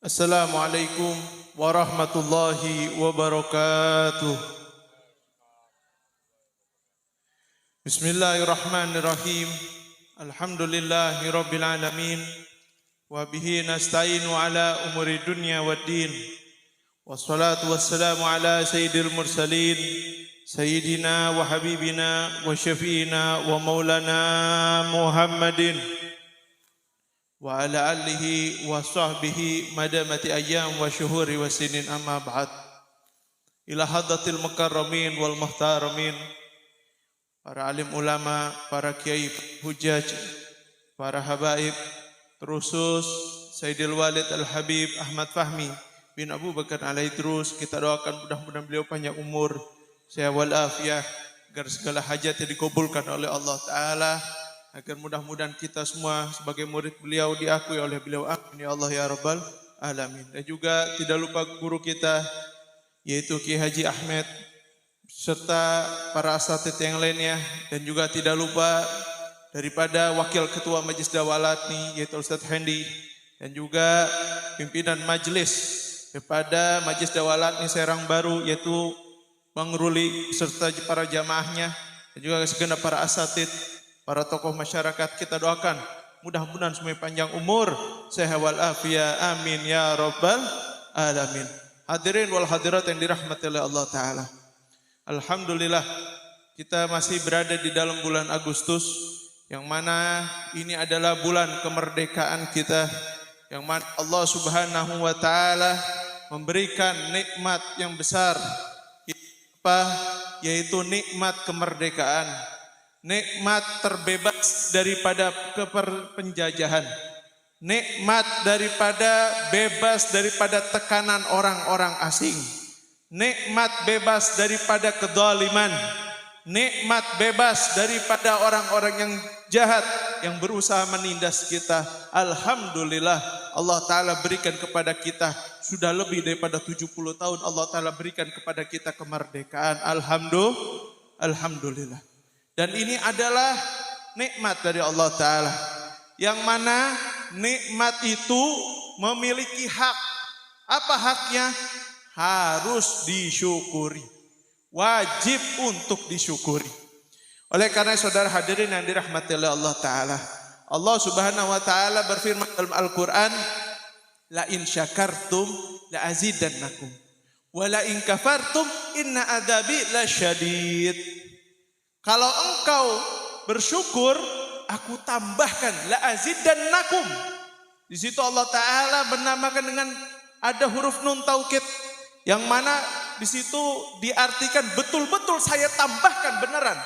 Assalamualaikum warahmatullahi wabarakatuh. Bismillahirrahmanirrahim. Alhamdulillahi rabbil alamin. Wa bihi nasta'inu ala umuri dunya waddin. Wassalatu wassalamu ala sayyidil mursalin. Sayyidina wa habibina wa syafi'ina wa maulana Muhammadin. Wa ala alihi wa sahbihi madamati ayyam wa syuhuri wa sinin amma ba'd. Ila hadratil mukarramin wal muhtaramin, para alim ulama, para kiai hujaj, para habaib, terusus Sayyidil Walid Al-Habib Ahmad Fahmi bin Abu Bakar Alaidrus, kita doakan mudah-mudahan beliau panjang umur, sehat walafiat, agar segala hajatnya dikabulkan oleh Allah Ta'ala, agar mudah-mudahan kita semua sebagai murid beliau diakui oleh beliau. Amin ya Allah ya Rabbal Alamin. Dan juga tidak lupa guru kita yaitu Kiai Haji Ahmed serta para asatidz yang lainnya, dan juga tidak lupa daripada Wakil Ketua Majelis Dawalat nih yaitu Ustaz Hendi, dan juga pimpinan majelis kepada Majelis Dawalat nih Serang Baru yaitu Bang Ruli serta para jamaahnya, dan juga segenap para asatidz, para tokoh masyarakat. Kita doakan mudah-mudahan semuanya panjang umur, sehat walafiat. Amin ya Rabbal Alamin. Hadirin wal hadirat yang dirahmati oleh Allah Ta'ala, alhamdulillah kita masih berada di dalam bulan Agustus, yang mana ini adalah bulan kemerdekaan kita, yang mana Allah Subhanahu wa Ta'ala memberikan nikmat yang besar, yaitu nikmat kemerdekaan, nikmat terbebas daripada penjajahan, nikmat daripada bebas daripada tekanan orang-orang asing, nikmat bebas daripada kedzaliman, nikmat bebas daripada orang-orang yang jahat yang berusaha menindas kita. Alhamdulillah Allah Ta'ala berikan kepada kita sudah lebih daripada 70 tahun Allah Ta'ala berikan kepada kita kemerdekaan. Alhamdulillah. Dan ini adalah nikmat dari Allah Ta'ala, yang mana nikmat itu memiliki hak. Apa haknya? Harus disyukuri, wajib untuk disyukuri. Oleh karena saudara hadirin yang dirahmati oleh Allah Ta'ala, Allah Subhanahu wa Ta'ala berfirman dalam Al-Quran, la in syakartum la azidannakum wa la in kafartum inna adzabi lasyadid. Kalau engkau bersyukur, aku tambahkan la azidannakum. Di situ Allah Ta'ala menamakan dengan ada huruf nun taukid, yang mana di situ diartikan betul-betul saya tambahkan beneran.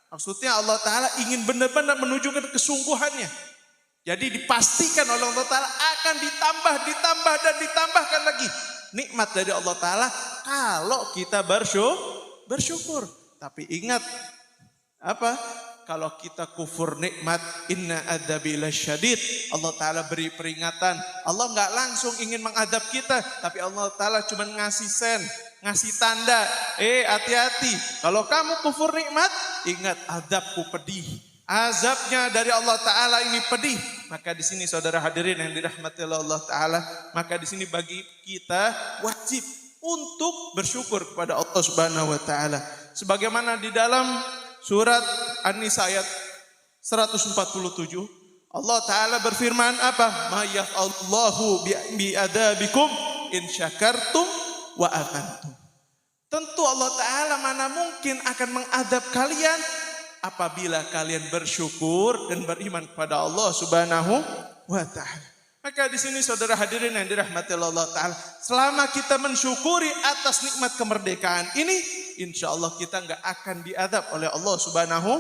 Maksudnya Allah Ta'ala ingin benar-benar menunjukkan kesungguhannya. Jadi dipastikan oleh Allah Ta'ala akan ditambah dan ditambahkan lagi nikmat dari Allah Ta'ala kalau kita bersyukur. Tapi ingat, apa? Kalau kita kufur nikmat, inna adzabi lasyadid. Allah Ta'ala beri peringatan. Allah enggak langsung ingin mengadab kita, tapi Allah Ta'ala cuma ngasih sen, ngasih tanda. Hati-hati. Kalau kamu kufur nikmat, ingat azabku pedih. Azabnya dari Allah Ta'ala ini pedih. Maka di sini saudara hadirin yang dirahmati oleh Allah Ta'ala, maka di sini bagi kita wajib untuk bersyukur kepada Allah Subhanahu wa Ta'ala. Sebagaimana di dalam surat An-Nisa ayat 147, Allah Ta'ala berfirman apa? Ma yaf'allahu bi'adabikum in syakartum wa amantum. Tentu Allah Ta'ala mana mungkin akan mengadab kalian apabila kalian bersyukur dan beriman kepada Allah Subhanahu wa Ta'ala. Maka di sini saudara hadirin yang dirahmati Allah Ta'ala, selama kita mensyukuri atas nikmat kemerdekaan ini, insya Allah kita enggak akan diadab oleh Allah Subhanahu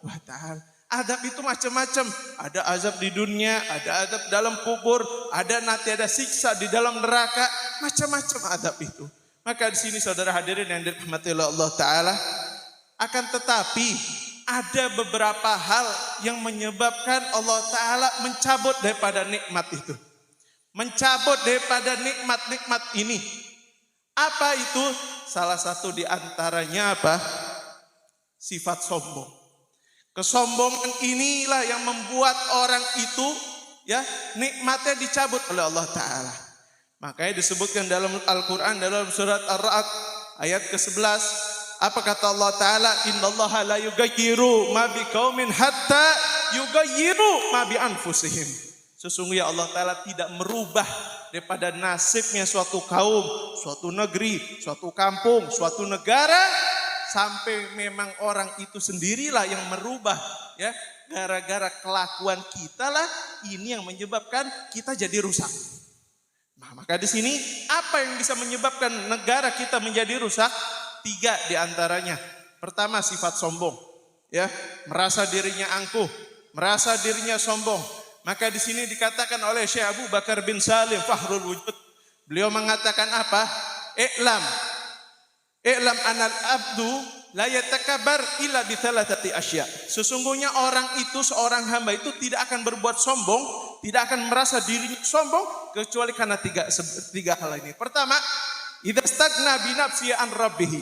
wa Ta'ala. Adab itu macam-macam. Ada azab di dunia, ada azab dalam kubur, ada nanti ada siksa di dalam neraka, macam-macam adab itu. Maka di sini saudara hadirin yang dirahmati oleh Allah Ta'ala, akan tetapi ada beberapa hal yang menyebabkan Allah Ta'ala mencabut daripada nikmat itu. Mencabut daripada nikmat-nikmat ini. Apa itu? Salah satu di antaranya apa? Sifat sombong. Kesombongan inilah yang membuat orang itu ya nikmatnya dicabut oleh Allah Ta'ala. Makanya disebutkan dalam Al-Quran dalam surat Ar-Ra'd ayat ke-11. Apa kata Allah Ta'ala? Innallaha la yughayyiru ma biqaumin hatta yughayyiru ma bi anfusihim. Sesungguhnya Allah Ta'ala tidak merubah daripada nasibnya suatu kaum, suatu negeri, suatu kampung, suatu negara sampai memang orang itu sendirilah yang merubah, ya. Gara-gara kelakuan kita lah ini yang menyebabkan kita jadi rusak. Nah, maka di sini apa yang bisa menyebabkan negara kita menjadi rusak? 3 diantaranya. Pertama, sifat sombong, ya, merasa dirinya angkuh, merasa dirinya sombong. Maka di sini dikatakan oleh Syekh Abu Bakar bin Salim Fahrul Wujud, beliau mengatakan apa? I'lam anal abdu la yatakabbar illa bi thalathati asya. Sesungguhnya orang itu, seorang hamba itu tidak akan berbuat sombong, tidak akan merasa dirinya sombong kecuali karena tiga hal ini. Pertama, idza stagna bi nafsi an rabbih.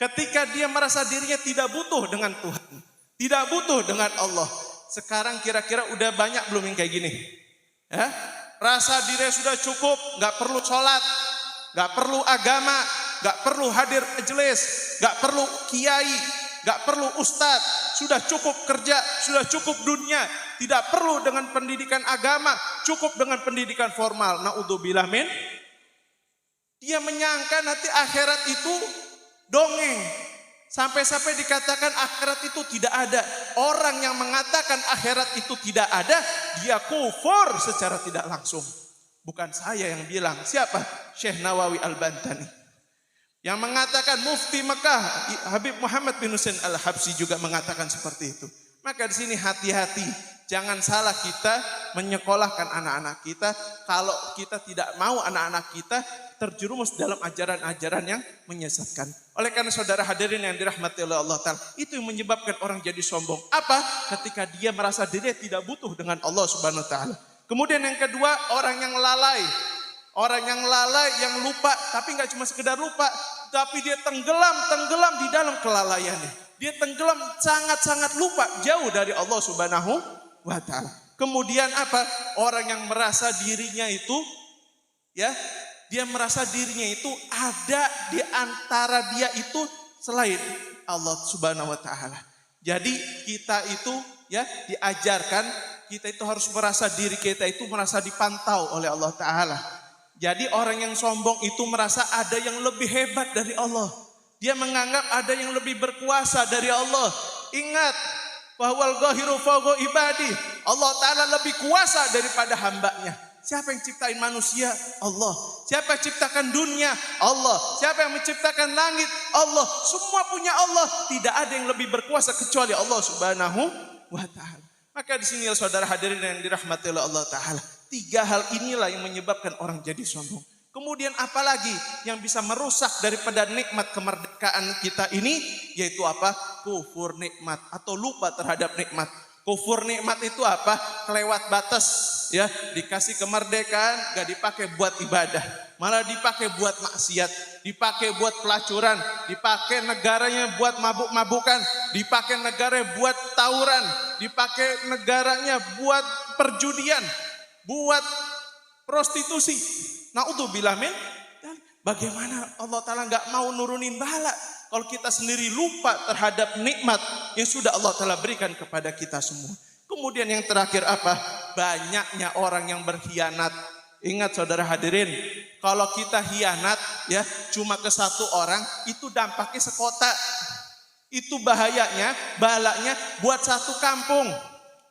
Ketika dia merasa dirinya tidak butuh dengan Tuhan, tidak butuh dengan Allah. Sekarang kira-kira udah banyak belum yang kayak gini? Ya? Rasa diri sudah cukup, nggak perlu sholat, nggak perlu agama, nggak perlu hadir majelis, nggak perlu kiai, nggak perlu ustadz, sudah cukup kerja, sudah cukup dunia, tidak perlu dengan pendidikan agama, cukup dengan pendidikan formal. Naudzubillah min. Dia menyangka nanti akhirat itu dongeng. Sampai-sampai dikatakan akhirat itu tidak ada. Orang yang mengatakan akhirat itu tidak ada, dia kufur secara tidak langsung. Bukan saya yang bilang. Siapa? Syekh Nawawi Al-Bantani. Yang mengatakan Mufti Mekah, Habib Muhammad bin Husain Al-Habsyi juga mengatakan seperti itu. Maka di sini hati-hati. Jangan salah kita menyekolahkan anak-anak kita. Kalau kita tidak mau anak-anak kita terjerumus dalam ajaran-ajaran yang menyesatkan. Oleh karena saudara hadirin yang dirahmati oleh Allah Ta'ala, itu yang menyebabkan orang jadi sombong. Apa? Ketika dia merasa dirinya tidak butuh dengan Allah Subhanahu Wa Ta'ala. Kemudian yang kedua, orang yang lalai. Orang yang lalai, yang lupa, tapi nggak cuma sekedar lupa, tapi dia tenggelam di dalam kelalaiannya. Dia tenggelam sangat-sangat lupa, jauh dari Allah Subhanahu Wa Ta'ala. Kemudian apa? Orang yang merasa dirinya itu, ya, dia merasa dirinya itu ada di antara dia itu selain Allah Subhanahu Wa Ta'ala. Jadi kita itu, ya, diajarkan kita itu harus merasa diri kita itu merasa dipantau oleh Allah Ta'ala. Jadi orang yang sombong itu merasa ada yang lebih hebat dari Allah. Dia menganggap ada yang lebih berkuasa dari Allah. Ingat, wahwal ghahiru fawqa ibadi. Allah Ta'ala lebih kuasa daripada hambanya. Siapa yang ciptain manusia? Allah. Siapa yang ciptakan dunia? Allah. Siapa yang menciptakan langit? Allah. Semua punya Allah. Tidak ada yang lebih berkuasa kecuali Allah Subhanahu Wa Ta'ala. Maka di sini saudara hadirin yang dirahmati oleh Allah Ta'ala. 3 hal inilah yang menyebabkan orang jadi sombong. Kemudian apalagi yang bisa merusak daripada nikmat kemerdekaan kita ini? Yaitu apa? Kufur nikmat atau lupa terhadap nikmat. Kufur nikmat itu apa? Kelewat batas, ya. Dikasih kemerdekaan gak dipakai buat ibadah, malah dipakai buat maksiat, dipakai buat pelacuran, dipakai negaranya buat mabuk-mabukan, dipakai negaranya buat tawuran, dipakai negaranya buat perjudian, buat prostitusi. Naudzubillah min. Bagaimana Allah Ta'ala gak mau nurunin bala kalau kita sendiri lupa terhadap nikmat yang sudah Allah Ta'ala berikan kepada kita semua. Kemudian yang terakhir apa? Banyaknya orang yang berkhianat. Ingat saudara hadirin, kalau kita khianat, ya, cuma ke satu orang, itu dampaknya sekota. Itu bahayanya, balanya buat satu kampung.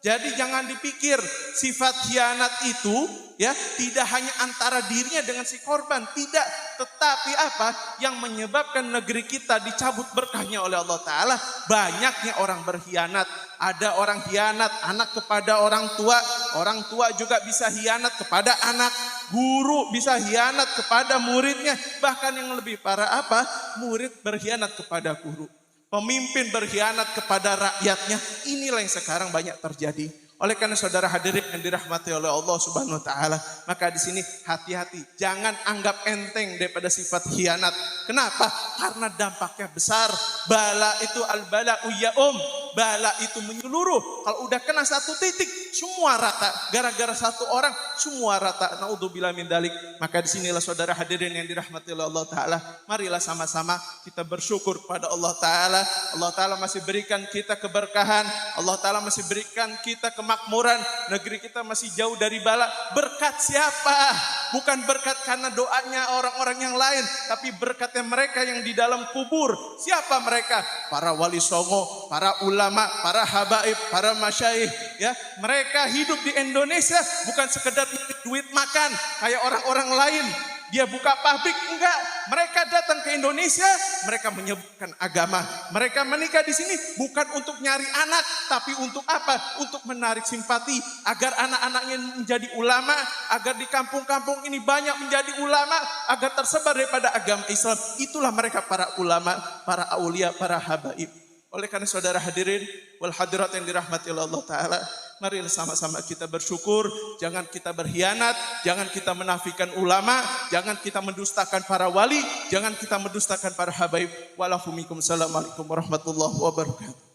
Jadi jangan dipikir sifat khianat itu, ya, tidak hanya antara dirinya dengan si korban, tidak. Tetapi apa yang menyebabkan negeri kita dicabut berkahnya oleh Allah Ta'ala? Banyaknya orang berkhianat. Ada orang khianat anak kepada orang tua juga bisa khianat kepada anak, guru bisa khianat kepada muridnya. Bahkan yang lebih parah apa? Murid berkhianat kepada guru. Pemimpin berkhianat kepada rakyatnya. Inilah yang sekarang banyak terjadi. Oleh karena saudara hadirin yang dirahmati oleh Allah Subhanahu Wa Ta'ala, maka di sini hati-hati. Jangan anggap enteng daripada sifat khianat. Kenapa? Karena dampaknya besar. Bala itu al-bala'u ya'um. bala itu menyeluruh. Kalau udah kena satu titik, semua rata. Gara-gara satu orang, semua rata. Naudzubillah min dzalik. Maka disinilah saudara hadirin yang dirahmati oleh Allah Ta'ala. Marilah sama-sama kita bersyukur pada Allah Ta'ala. Allah Ta'ala masih berikan kita keberkahan. Allah Ta'ala masih berikan kita kemakmuran. Negeri kita masih jauh dari bala. Berkat siapa? Bukan berkat karena doanya orang-orang yang lain, tapi berkatnya mereka yang di dalam kubur. Siapa mereka? Para wali songo, para ulama, para habaib, para masyaikh. Ya, mereka hidup di Indonesia bukan sekedar duit makan kayak orang-orang lain. Dia buka pabrik, enggak. Mereka datang ke Indonesia, mereka menyebutkan agama. Mereka menikah di sini bukan untuk nyari anak, tapi untuk apa? Untuk menarik simpati agar anak-anaknya menjadi ulama, agar di kampung-kampung ini banyak menjadi ulama, agar tersebar daripada agama Islam. Itulah mereka para ulama, para aulia, para habaib. Oleh karena saudara hadirin wal hadirat yang dirahmati oleh Allah Ta'ala, mari sama-sama kita bersyukur, jangan kita berkhianat, jangan kita menafikan ulama, jangan kita mendustakan para wali, jangan kita mendustakan para habaib. Walafumikum, assalamualaikum warahmatullahi wabarakatuh.